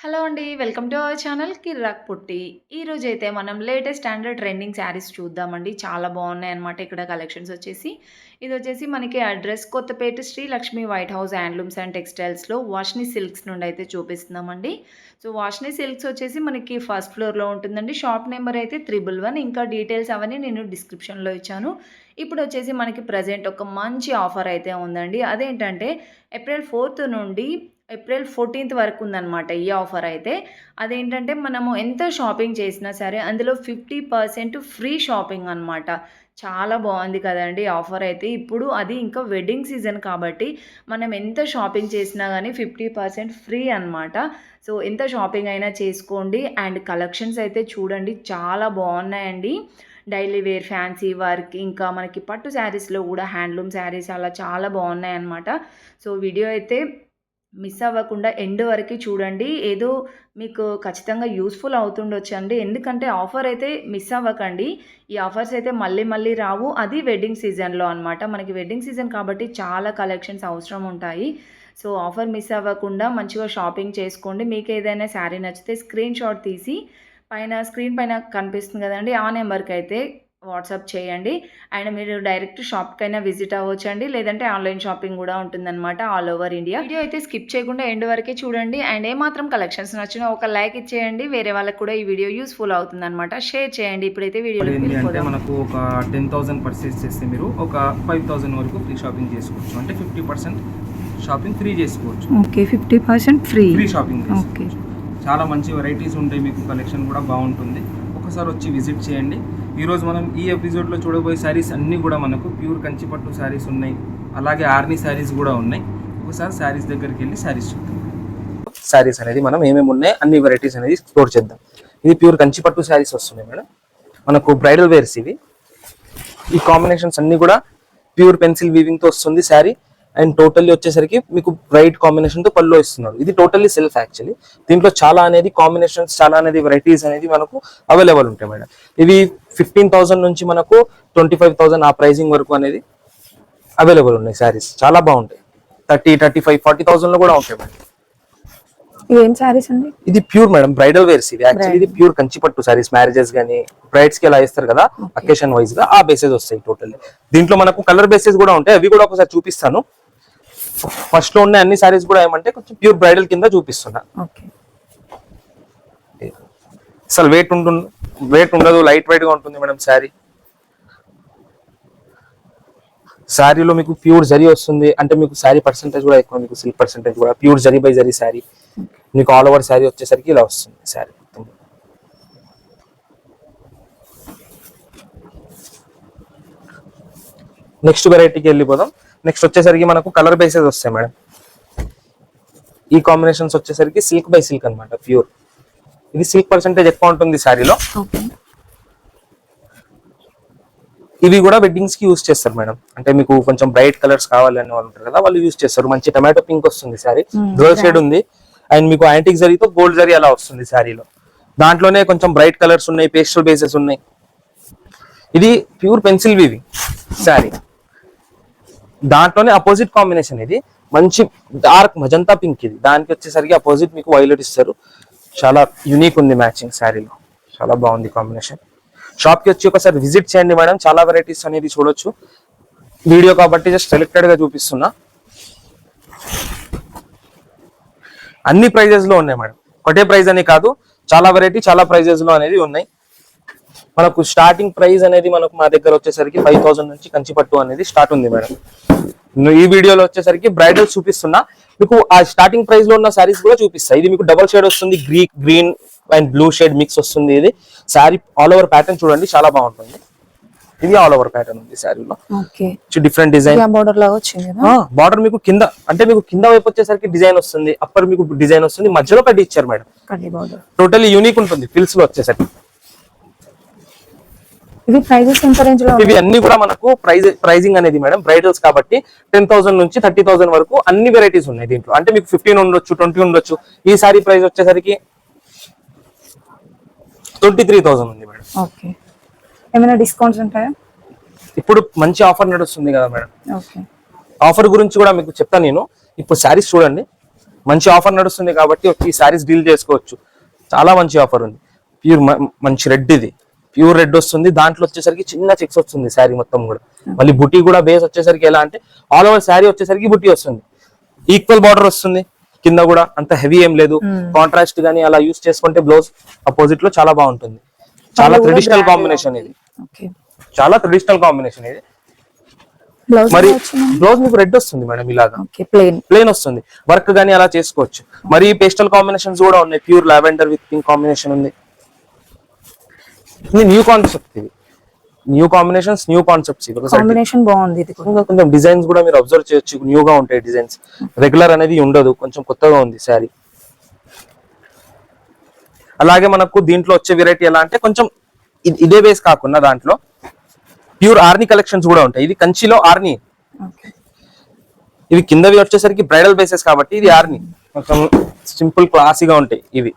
Hello అండి. Welcome to our channel కిర్రాక్ పుట్టి. ఈరోజైతే మనం లేటెస్ట్ స్టాండర్డ్ ట్రెండింగ్ శారీస్ చూద్దామండి. చాలా బాగున్నాయన్నమాట ఇక్కడ కలెక్షన్స్ వచ్చేసి. ఇదొచ్చేసి మనకి address Kothapeta Sri Lakshmi white house handlooms and టెక్స్టైల్స్‌లో వాషిని సిల్క్స్ నుండి అయితే చూపిస్తున్నామండి. సో, వాషిని సిల్క్స్ వచ్చేసి మనకి ఫస్ట్ ఫ్లోర్‌లో ఉంటుందండి. షాప్ నెంబర్ అయితే 111. ఇంకా డీటెయిల్స్ అవన్నీ నేను డిస్క్రిప్షన్‌లో ఇచ్చాను. ఇప్పుడొచ్చేసి మనకి ప్రెజెంట్ ఒక మంచి ఆఫర్ అయితే ఉందండి. అదేంటంటే ఏప్రిల్ 4థ్ నుండి ఏప్రిల్ 14థ్ వరకు ఉందన్నమాట ఈ ఆఫర్ అయితే. అదేంటంటే మనము ఎంత షాపింగ్ చేసినా సరే అందులో 50% ఫ్రీ షాపింగ్ అనమాట. చాలా బాగుంది కదండీ ఆఫర్ అయితే. ఇప్పుడు అది ఇంకా వెడ్డింగ్ సీజన్ కాబట్టి మనం ఎంత షాపింగ్ చేసినా గానీ 50% ఫ్రీ అనమాట. సో, ఎంత షాపింగ్ అయినా చేసుకోండి. అండ్ కలెక్షన్స్ అయితే చూడండి చాలా బాగున్నాయండి. డైలీ వేర్, ఫ్యాన్సీ వర్క్, ఇంకా మనకి పట్టు శారీస్‌లో కూడా హ్యాండ్లూమ్ శారీస్ అలా చాలా బాగున్నాయన్నమాట. సో, వీడియో అయితే మిస్ అవ్వకుండా ఎండ్ వరకి చూడండి. ఏదో మీకు ఖచ్చితంగా యూజ్‌ఫుల్ అవుతుండొచ్చండి. ఎందుకంటే ఆఫర్ అయితే మిస్ అవ్వకండి. ఈ ఆఫర్స్ అయితే మళ్ళీ మళ్ళీ రావు. అది వెడ్డింగ్ సీజన్‌లో అనమాట. మనకి వెడ్డింగ్ సీజన్ కాబట్టి చాలా కలెక్షన్స్ అవసరం ఉంటాయి. సో, ఆఫర్ మిస్ అవ్వకుండా మంచిగా షాపింగ్ చేసుకోండి. మీకేదైనా శారీ నచ్చితే స్క్రీన్ షాట్ తీసి స్క్రీన్ పైన కనిపిస్తుంది కదండీ! ఆ నెంబర్‌కైతే వాట్సాప్ చేయండి. అండ్ మీరు డైరెక్ట్ షాప్‌కైనా విజిట్ అవ్వొచ్చండి. లేదంటే ఆన్‌లైన్ షాపింగ్ గూడా ఉంటుందనమాట ఆల్ ఓవర్ ఇండియా. వీడియో అయితే స్కిప్ చేయకుండా ఎండ్ వరకే చూడండి. అండ్ ఏమాత్రం కలెక్షన్స్ నచ్చినా ఒక లైక్ ఇచ్చేయండి. వేరే వాళ్ళకి కూడా ఈ వీడియో యూజ్‌ఫుల్ అవుతుందనమాట. షేర్ చేయండి. ఇప్పుడైతే వీడియోలోకి అంటే వెళ్ళిపోదాం. మనకు ఒక 10,000 పర్చేస్ చేస్తే మీరు ఒక 5,000 వరకు ఫ్రీ షాపింగ్ చేసుకోవచ్చు. అంటే 50% షాపింగ్ ఫ్రీ చేసుకోవచ్చు. ఓకే. 50% free shopping okay. చాలా మంచి వెరైటీస్ ఉంటాయి. మీకు కలెక్షన్ కూడా బాగుంటుంది. ఒకసారి వచ్చి విజిట్ చేయండి. ఈరోజు మనం ఈ ఎపిసోడ్లో చూడబోయే శారీస్ అన్నీ కూడా మనకు ప్యూర్ కంచిపట్టు శారీస్ ఉన్నాయి. అలాగే ఆర్నీ శారీస్ కూడా ఉన్నాయి. ఒకసారి శారీస్ దగ్గరికి వెళ్ళి శారీస్ చూద్దాం. శారీస్ అనేది మనం ఏమేమి ఉన్నాయి అన్ని వెరైటీస్ అనేది ఎక్స్ప్లోర్ చేద్దాం. ఇది ప్యూర్ కంచిపట్టు శారీస్ వస్తున్నాయి మేడం. మనకు బ్రైడల్ వేర్స్ ఇవి. ఈ కాంబినేషన్స్ అన్ని కూడా ప్యూర్ పెన్సిల్ వీవింగ్ తో వస్తుంది శారీ. అండ్ టోటల్లీ వచ్చేసరికి మీకు బ్రైట్ కాంబినేషన్ తో పళ్ళు ఇస్తున్నారు. ఇది టోటల్లీ సెల్ఫ్ యాక్చువల్లీ. దీంట్లో చాలా అనేది కాంబినేషన్స్, చాలా అనేది వెరైటీస్ అనేది మనకు అవైలబుల్ ఉంటాయి మేడం. ఇవి 15,000 నుంచి మనకు 25,000 ఆ ప్రైజింగ్ వరకు అనేది అవైలబుల్ ఉన్నాయి శారీస్. చాలా బాగుంటాయి. 30, 35, 40,000 లో కూడా ఉంటాయి మేడం. ఏం సారీస్ అండి? ఇది ప్యూర్ మేడం బ్రైడల్ వేర్స్. ఇది యాక్చువల్లీ ఇది ప్యూర్ కంచిపట్టు సారీస్. మ్యారేజెస్ గానీ బ్రైడ్స్ కి ఎలా ఇస్తారు కదా అకేషన్ వైజ్ గా ఆ బేసెస్ వస్తాయి టోటల్లీ. దీంట్లో మనకు కలర్ బేసెస్ కూడా ఉంటాయి. అవి కూడా ఒకసారి చూపిస్తాను. ఫస్ట్ లో ఉన్న అన్ని సారీస్ కూడా ఏమంటే కొంచెం ప్యూర్ బ్రైడల్ కింద చూపిస్తున్నా. అసలు వెయిట్ ఉండదు, లైట్ వెయిట్ గా ఉంటుంది మేడం శారీ. శారీలో మీకు ప్యూర్ జరీ వస్తుంది. అంటే మీకు శారీ పర్సెంటేజ్ కూడా ఎక్కువ, మీకు సిల్క్ పర్సెంటేజ్ కూడా ప్యూర్ జరీ బై జరీ శారీ. మీకు ఆల్ ఓవర్ శారీ వచ్చేసరికి ఇలా వస్తుంది శారీ. నెక్స్ట్ వెరైటీకి వెళ్ళిపోదాం. నెక్స్ట్ వచ్చేసరికి మనకు కలర్ బేసెస్ వస్తాయి మేడం. ఈ కాంబినేషన్స్ వచ్చేసరికి సిల్క్ బై సిల్క్ అనమాట ప్యూర్. ఇది సిల్క్ పర్సెంటేజ్ ఎక్కువ ఉంటుంది శారీలో. ఇవి కూడా వెడ్డింగ్స్ కి యూజ్ చేస్తారు మేడం. అంటే మీకు కొంచెం బ్రైట్ కలర్స్ కావాలని వాళ్ళు ఉంటారు కదా, వాళ్ళు యూజ్ చేస్తారు. మంచి టమాటో పింక్ వస్తుంది శారీ, గోల్డ్ షేడ్ ఉంది. అండ్ మీకు యాంటిక్ జరీతో గోల్డ్ జరీ అలా వస్తుంది శారీలో. దాంట్లోనే కొంచెం బ్రైట్ కలర్స్ ఉన్నాయి, పేస్టల్ బేసెస్ ఉన్నాయి. ఇది ప్యూర్ పెన్సిల్ వీవింగ్ శారీ. దాంట్లోనే అపోజిట్ కాంబినేషన్ ఇది మంచి డార్క్ మజంతా పింక్. ఇది దానికి వచ్చేసరికి అపోజిట్ మీకు వైలెట్ ఇస్తారు. చాలా యూనిక్ ఉంది మ్యాచింగ్ శారీలో. చాలా బాగుంది కాంబినేషన్. షాప్ కి వచ్చి ఒకసారి విజిట్ చేయండి మేడం. చాలా వెరైటీస్ అనేది చూడొచ్చు. వీడియో కాబట్టి జస్ట్ సెలెక్టెడ్ గా చూపిస్తున్నా. అన్ని ప్రైజెస్ లో ఉన్నాయి మేడం. ఒకటే ప్రైజ్ అని కాదు, చాలా వెరైటీ చాలా ప్రైజెస్ లో అనేది ఉన్నాయి. మనకు స్టార్టింగ్ ప్రైస్ అనేది మనకు మా దగ్గర వచ్చేసరికి 5,000 నుంచి కంచిపట్టు అనేది స్టార్ట్ ఉంది మేడం. ఈ వీడియోలో వచ్చేసరికి బ్రైడల్ చూపిస్తున్నా. మీకు ఆ స్టార్టింగ్ ప్రైస్ లో ఉన్న సారీస్ కూడా చూపిస్తా. ఇది మీకు డబల్ షేడ్ వస్తుంది, green and blue shade mix వస్తుంది. ఇది శారీ ఆల్ ఓవర్ ప్యాటర్న్ చూడండి, చాలా బాగుంటుంది. ఇది ఆల్ ఓవర్ ప్యాటర్న్ ఉంది శారీలో. డిఫరెంట్ డిజైన్ బార్డర్ మీకు కింద, అంటే మీకు కింద వైపు వచ్చేసరికి డిజైన్ వస్తుంది, అప్పర్ మీకు డిజైన్ వస్తుంది, మధ్యలో కడ్డీ ఇచ్చారు మేడం. టోటల్లీ యూనిక్ ఉంటుంది ఫిల్స్ లో వచ్చేసరికి. ఇవి అన్ని కూడా మనకు ప్రైజింగ్ అనేది మేడం ప్రైజెస్ కాబట్టి 10,000 నుంచి 30,000 వరకు అన్ని వెరైటీస్ ఉన్నాయి దీంట్లో. అంటే మీకు 15 ఉండొచ్చు, 20 ఉండొచ్చు. ఈ సారీ ప్రైస్ వచ్చేసరికి 23,000 ఉంది మేడం. ఓకే. ఏమైనా డిస్కౌంట్స్ ఉంటాయా? ఇప్పుడు మంచి ఆఫర్ నడుస్తుంది కదా మేడం. ఆఫర్ గురించి కూడా మీకు చెప్తాను నేను. ఇప్పుడు శారీస్ చూడండి, మంచి ఆఫర్ నడుస్తుంది కాబట్టి వచ్చి ఈ శారీస్ డీల్ చేసుకోవచ్చు. చాలా మంచి ఆఫర్ ఉంది. ప్యూర్ మంచి రెడ్, ఇది ప్యూర్ రెడ్ వస్తుంది. దాంట్లో వచ్చేసరికి చిన్న చెక్స్ వస్తుంది శారీ మొత్తం కూడా. మళ్ళీ బుటీ కూడా బేస్ వచ్చేసరికి ఎలా అంటే ఆల్ ఓవర్ శారీ వచ్చేసరికి బుటీ వస్తుంది. ఈక్వల్ బార్డర్ వస్తుంది కింద కూడా, అంత హెవీ ఏం లేదు. కాంట్రాస్ట్ గానీ అలా యూస్ చేసుకుంటే బ్లౌజ్ అపోజిట్ లో చాలా బాగుంటుంది. చాలా ట్రెడిషనల్ కాంబినేషన్ ఇది, చాలా ట్రెడిషనల్ కాంబినేషన్ ఇది. మరి బ్లౌజ్ మీకు రెడ్ వస్తుంది మేడం, ఇలాగా ప్లెయిన్ వస్తుంది. వర్క్ గానీ అలా చేసుకోవచ్చు. మరి పేస్టల్ కాంబినేషన్స్ కూడా ఉన్నాయి. Pure lavender with pink combination ఉంది. ఇది న్యూ కాన్సెప్ట్, ఇది new combinations, new concepts. Combination బాగుంది. ఇది కొంచెం డిజైన్స్ కూడా మీరు అబ్జర్వ్ చేయొచ్చు, న్యూగా ఉంటాయి డిజైన్స్. రెగ్యులర్ అనేది ఉండదు, కొంచెం కొత్తగా ఉంది శారీ. అలాగే మనకు దీంట్లో వచ్చే వెరైటీ ఎలా అంటే కొంచెం ఇదే బేస్ కాకుండా దాంట్లో ప్యూర్ ఆర్నీ కలెక్షన్స్ కూడా ఉంటాయి. ఇది కంచిలో ఆర్నీ, ఇవి కిందవి వచ్చేసరికి బ్రైడల్ బేసెస్ కాబట్టి ఇది ఆర్నీ కొంచెం సింపుల్ క్లాసీగా ఉంటాయి. ఇవి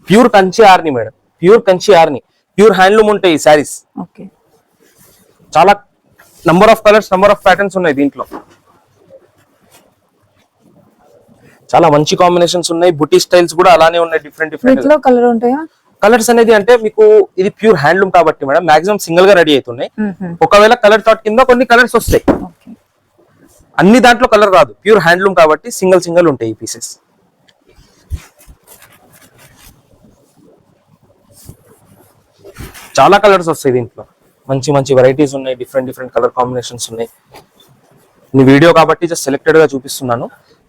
pure Kanchi ఆర్నీ madam, pure Kanchi ఆర్నీ, pure handloom ఉంటాయి ఈ శారీస్. చాలా number of colours, number of patterns ఉన్నాయి దీంట్లో. చాలా మంచి కాంబినేషన్స్ ఉన్నాయి. బుటీ స్టైల్స్ కూడా అలానే ఉన్నాయి, డిఫరెంట్ డిఫరెంట్ కలర్ ఉంటాయా. కలర్స్ అనేది అంటే మీకు ఇది ప్యూర్ హ్యాండ్లూమ్ కాబట్టి మేడం మాక్సిమం సింగిల్ గా రెడీ అవుతున్నాయి. ఒకవేళ కలర్ థాట్ కింద కొన్ని కలర్స్ వస్తాయి, అన్ని దాంట్లో కలర్ రాదు. ప్యూర్ హ్యాండ్లూమ్ కాబట్టి సింగిల్ సింగిల్ ఉంటాయి ఈ పీసెస్. చాలా కలర్స్ వస్తాయి దీంట్లో, మంచి మంచి వెరైటీస్ ఉన్నాయి, డిఫరెంట్ డిఫరెంట్ కలర్ కాంబినేషన్స్ ఉన్నాయి. ఈ వీడియో కాబట్టి జస్ట్ సెలెక్టెడ్ గా చూపిస్తున్నాను.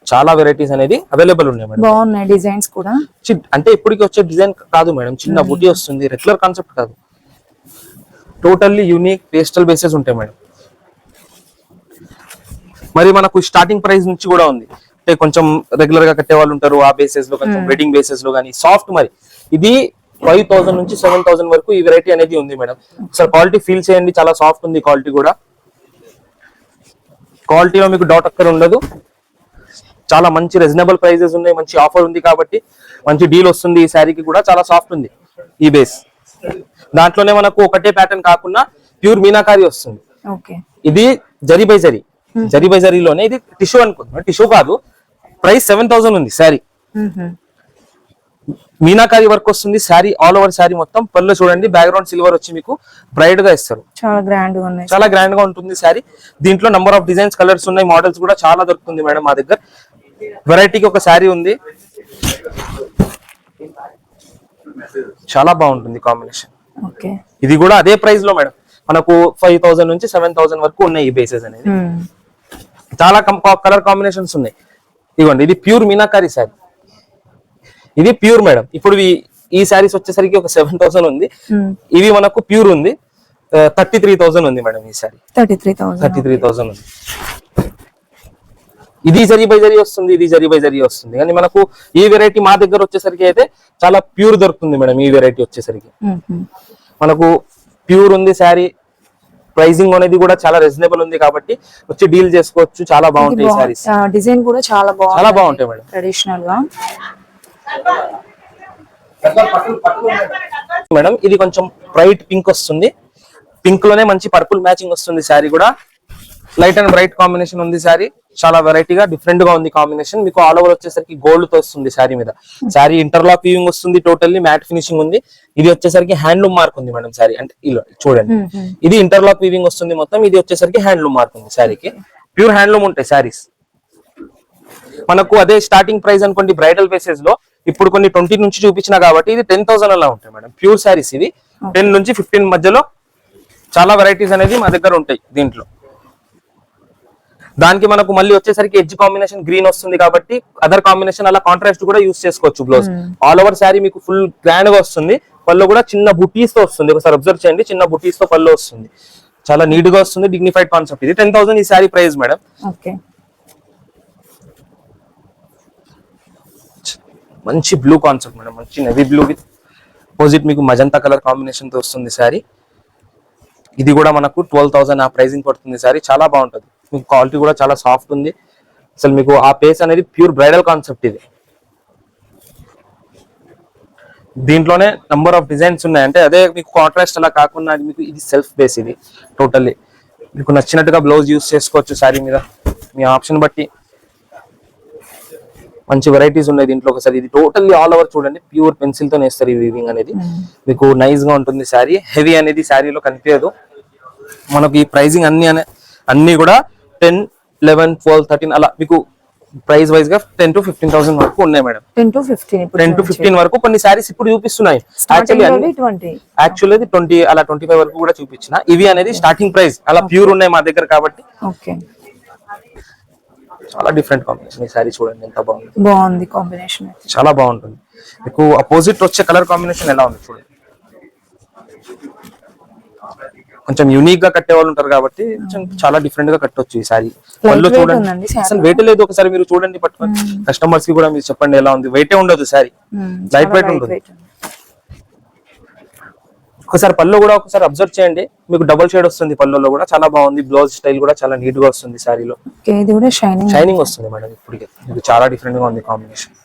చాలా వెరైటీస్ అనేది అవైలబుల్ ఉన్నాయి మేడం. బాగున్నాయి డిజైన్స్ కూడా. అంటే ఇప్పటికి వచ్చే డిజైన్ కాదు మేడం, చిన్న బుటీ వస్తుంది, రెగ్యులర్ కాన్సెప్ట్ కాదు, టోటల్లీ యూనిక్ పేస్టల్ బేసెస్ ఉంటాయి మేడం. మరి మనకు స్టార్టింగ్ ప్రైస్ నుంచి కూడా ఉంది. అంటే కొంచెం రెగ్యులర్ గా కట్టే వాళ్ళు ఉంటారు, ఆ బేసెస్ లో కొంచెం వెడ్డింగ్ బేసెస్ లో కానీ సాఫ్ట్. మరి ఇది 5,000 నుంచి 7,000 వరకు ఈ వెరైటీ అనేది ఉంది మేడం. ఒకసారి క్వాలిటీ ఫీల్ చేయండి, చాలా సాఫ్ట్ ఉంది క్వాలిటీ కూడా. క్వాలిటీలో మీకు డౌట్ అక్కడ ఉండదు. చాలా మంచి రీజనబుల్ ప్రైజెస్ ఉన్నాయి, మంచి ఆఫర్ ఉంది కాబట్టి మంచి డీల్ వస్తుంది. ఈ శారీకి కూడా చాలా సాఫ్ట్ ఉంది ఈ బేస్. దాంట్లోనే మనకు ఒకటే ప్యాటర్న్ కాకుండా ప్యూర్ మీనాకారి వస్తుంది. ఇది జరీ బై జరీ, జరీ బై జరీలోనే ఇది టిష్యూ అనుకుంటున్నా, టిష్యూ కాదు. ప్రైస్ 7,000 ఉంది శారీ. మీనాకారి వర్క్ వస్తుంది శారీ, ఆల్ ఓవర్ శారీ మొత్తం. పళ్ళు చూడండి, బ్యాక్గ్రౌండ్ సిల్వర్ వచ్చి మీకు బ్రైట్ గా ఇస్తారు. చాలా గ్రాండ్ గా ఉన్నాయి, చాలా గ్రాండ్ గా ఉంటుంది శారీ. దీంట్లో నంబర్ ఆఫ్ డిజైన్స్, కలర్స్ ఉన్నాయి, మోడల్స్ కూడా చాలా దొరుకుతుంది మేడం మా దగ్గర. వెరైటీకి ఒక శారీ ఉంది, చాలా బాగుంటుంది కాంబినేషన్. ఇది కూడా అదే ప్రైస్ లో మేడం, మనకు 5,000 నుంచి 7,000 వరకు ఉన్నాయి ఈ బేసెస్ అనేది. చాలా కలర్ కాంబినేషన్స్ ఉన్నాయి. ఇదిగోండి, ఇది ప్యూర్ మీనాకారి శారీ, ఇది ప్యూర్ మేడం. ఇప్పుడు ఈ శారీస్ వచ్చేసరికి ఒక 7,000 ఉంది. ఇవి మనకు ప్యూర్ ఉంది 33,000 ఉంది మేడం. ఈ శారీ 33,000 ఉంది. ఇది జరీ బై జరీ వస్తుంది, ఇది జరీ బై జరీ వస్తుంది. కానీ మనకు ఈ వెరైటీ మా దగ్గర వచ్చేసరికి అయితే చాలా ప్యూర్ దొరుకుతుంది మేడం. ఈ వెరైటీ వచ్చేసరికి మనకు ప్యూర్ ఉంది శారీ. ప్రైసింగ్ అనేది కూడా చాలా రీజనబుల్ ఉంది కాబట్టి వచ్చి డీల్ చేసుకోవచ్చు. చాలా బాగుంటాయి శారీస్, డిజైన్ కూడా చాలా బాగుంటాయి మేడం. ట్రెడిషనల్ గా మేడం ఇది కొంచెం బ్రైట్ పింక్ వస్తుంది. పింక్ లోనే మంచి పర్పుల్ మ్యాచింగ్ వస్తుంది. శారీ కూడా లైట్ అండ్ బ్రైట్ కాంబినేషన్ ఉంది. శారీ చాలా వెరైటీగా డిఫరెంట్ గా ఉంది కాంబినేషన్. మీకు ఆల్ ఓవర్ వచ్చేసరికి గోల్డ్ తో వస్తుంది శారీ మీద. శారీ ఇంటర్లాక్ వీవింగ్ వస్తుంది, టోటల్లీ మ్యాట్ ఫినిషింగ్ ఉంది. ఇది వచ్చేసరికి హ్యాండ్లూమ్ మార్క్ ఉంది మేడం శారీ. అంటే ఇలా చూడండి, ఇది ఇంటర్లాక్ వీవింగ్ వస్తుంది మొత్తం. ఇది వచ్చేసరికి హ్యాండ్లూమ్ మార్క్ ఉంది శారీకి. ప్యూర్ హ్యాండ్లూమ్ ఉంటాయి శారీస్. మనకు అదే స్టార్టింగ్ ప్రైస్ అనుకోండి బ్రైడల్ బేసెస్ లో. ఇప్పుడు కొన్ని 20 నుంచి చూపించిన కాబట్టి ఇది 10,000 అలా ఉంటాయి మేడం. ప్యూర్ శారీస్ ఇవి 10 నుంచి 15 మధ్యలో చాలా వెరైటీస్ అనేది మా దగ్గర ఉంటాయి. దీంట్లో దానికి మనకు మళ్ళీ వచ్చేసరికి ఎడ్జ్ కాంబినేషన్ గ్రీన్ వస్తుంది కాబట్టి అదర్ కాంబినేషన్ అలా కాంట్రాస్ట్ కూడా యూస్ చేసుకోవచ్చు. బ్లౌజ్ ఆల్ ఓవర్ శారీ మీకు ఫుల్ గ్రాండ్ గా వస్తుంది. పళ్ళు కూడా చిన్న బుటీస్ తో వస్తుంది. ఒకసారి అబ్జర్వ్ చేయండి, చిన్న బుటీస్ తో పళ్ళు వస్తుంది. చాలా నీట్ గా వస్తుంది, డిగ్నిఫైడ్ కాన్సెప్ట్. ఇది 10,000 ఈ శారీ ప్రైస్ మేడం. మంచి బ్లూ కాన్సెప్ట్ మేడం, మంచి నెవీ బ్లూ విత్ అపోజిట్ మీకు మజంతా కలర్ కాంబినేషన్ తో వస్తుంది శారీ. ఇది కూడా మనకు 12,000 ఆ ప్రైజింగ్ పడుతుంది శారీ. చాలా బాగుంటుంది, మీకు క్వాలిటీ కూడా చాలా సాఫ్ట్ ఉంది. అసలు మీకు ఆ పేస్ అనేది ప్యూర్ బ్రైడల్ కాన్సెప్ట్. ఇది దీంట్లోనే నంబర్ ఆఫ్ డిజైన్స్ ఉన్నాయి. అంటే అదే మీకు కాంట్రాస్ట్ అలా కాకుండా మీకు ఇది సెల్ఫ్ బేస్. ఇది టోటల్లీ మీకు నచ్చినట్టుగా బ్లౌజ్ యూస్ చేసుకోవచ్చు శారీ మీద, మీ ఆప్షన్ బట్టి. మంచి వెరైటీస్ ఉన్నాయి దీంట్లో. ఒకసారి ఇది టోటల్లీ ఆల్ ఓవర్ చూడండి, ప్యూర్ పెన్సిల్ తో నేస్తారు ఈ వీవింగ్ అనేది. మీకు నైస్ గా ఉంటుంది శారీ. హెవీ అనేది శారీలో కనిపించదు మనకి. ప్రైజింగ్ అన్ని కూడా 10, 11, 12, 13 అలా మీకు ప్రైస్ వైజ్ గా 10 to 15,000 వరకు ఉన్నాయి మేడం. 10 to 15 ఇప్పుడు 10 to 15 వరకు కొన్ని శారీస్ ఇప్పుడు చూపిస్తున్నాయి. స్టార్టింగ్ లోనే 20. యాక్చువల్లీ 20 అలా 25 వరకు కూడా చూపించిన. ఇవి అనేది స్టార్టింగ్ ప్రైస్, అలా ప్యూర్ ఉన్నాయి మా దగ్గర కాబట్టి. ఓకే, చాలా డిఫరెంట్ కాంబినేషన్. ఈ శారీ చూడండి ఎంత బాగుంది. బాగుంది కాంబినేషన్. చాలా బాగుంటుంది. మీకు అపోజిట్ వచ్చే కలర్ కాంబినేషన్ ఎలా ఉంది చూడండి. కొంచెం యూనిక్ గా కట్టే వాళ్ళు ఉంటారు కాబట్టి కొంచెం చాలా డిఫరెంట్ గా కట్టొచ్చు ఈ సారీ. పళ్ళు చూడండి, అసలు వెయిట్ లేదు. ఒకసారి మీరు చూడండి పట్టుకొని కస్టమర్స్ కి కూడా మీరు చెప్పండి ఎలా ఉంది. వెయిటే ఉండదు సారీ, లైట్ వెయిట్ ఉంటుంది. ఒకసారి పళ్ళు కూడా ఒకసారి అబ్జర్వ్ చేయండి, మీకు డబుల్ షేడ్ వస్తుంది పళ్ళులో కూడా. చాలా బాగుంది. బ్లౌజ్ స్టైల్ కూడా చాలా నీట్ గా వస్తుంది సారీలో. ఇది కూడా షైనింగ్ షైనింగ్ వస్తుంది మేడం. ఇప్పుడు మీకు చాలా డిఫరెంట్ గా ఉంది కాంబినేషన్.